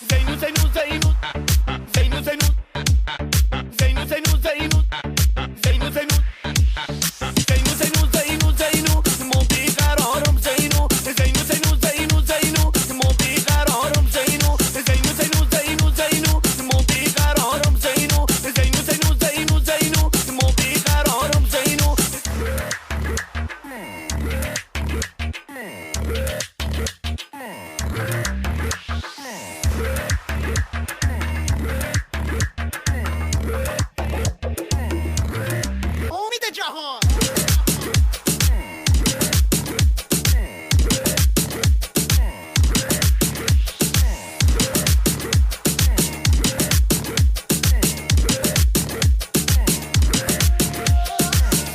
زينو زينو زينو زينو زينو زينو زينو زينو زينو زينو زينو زينو زينو زينو مو بقرارم زينو زينو زينو زينو زينو مو بقرارم زينو زينو زينو زينو زينو مو بقرارم زينو زينو زينو زينو زينو مو بقرارم زينو امید جهان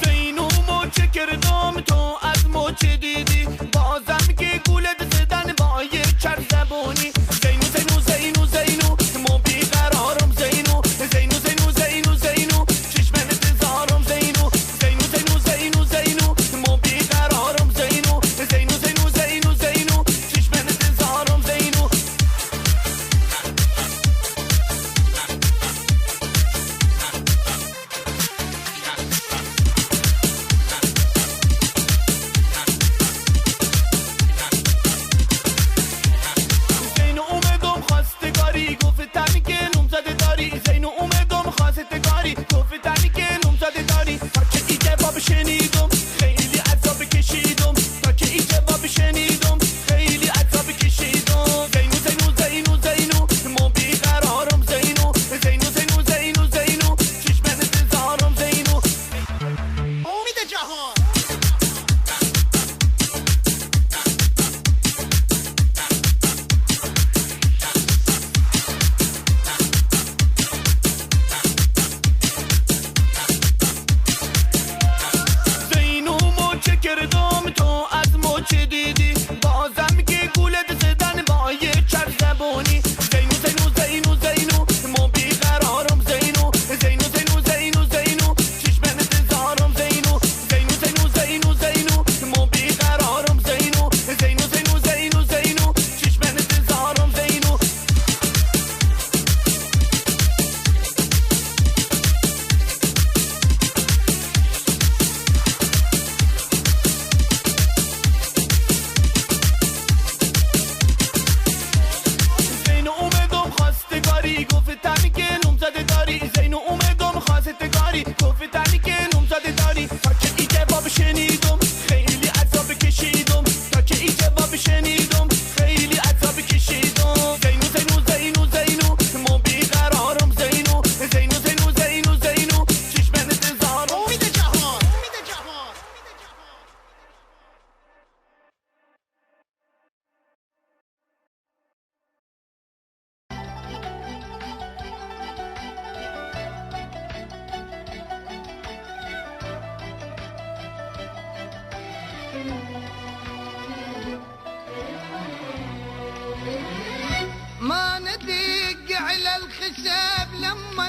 زینو مچه کردم تو از مچه دیدی بازم که گولت زدن با یه چر زبونی زینو زینو زینو زینو مو بیقرارم زینو زینو زینو زینو زینو چشمن انتظارم زینو زینو زینو زینو زینو مو بیقرارم زینو زینو زینو زینو زینو چشمن انتظارم زینو زینو اومدم خواستگاری گفتن که نم زده داری زینو اومدم خواستگاری گفتن که نم زده داری تا که این جواب شنیدم خیلی عذاب کشیدم تا که این جواب شنیدم خیلی عذاب کشیدم زینو زینو زینو زینو مو بیقرارم زینو زینو زینو زینو زینو چشمن انتظارم زینو امید جهان زینو مچه کردم تو از مچه دیدی بازم که گولت زدن با یه چر زبونی زینو زینو زینو زینو مو بیقرارم زینو زینو زینو زینو زینو چشمن انتظارم زینو زینو زینو زینو زینو مو بیقرارم زینو زینو زینو زینو زینو چشمن انتظارم زینو زینو اومدم خواستگاری گفتن که نم زده داری زینو اومدم خواستگاری گفتن که نم زده داری تا که این جواب شنیدم خیلی عذاب کشیدم تا که این جواب شنیدم خیلی عذاب کشیدم زینو زینو زینو زینو مو بیقرارم زینو زینو زینو زینو زینو چشمن انتظارم امید جهان امید جهان ما ندق على الخشب لما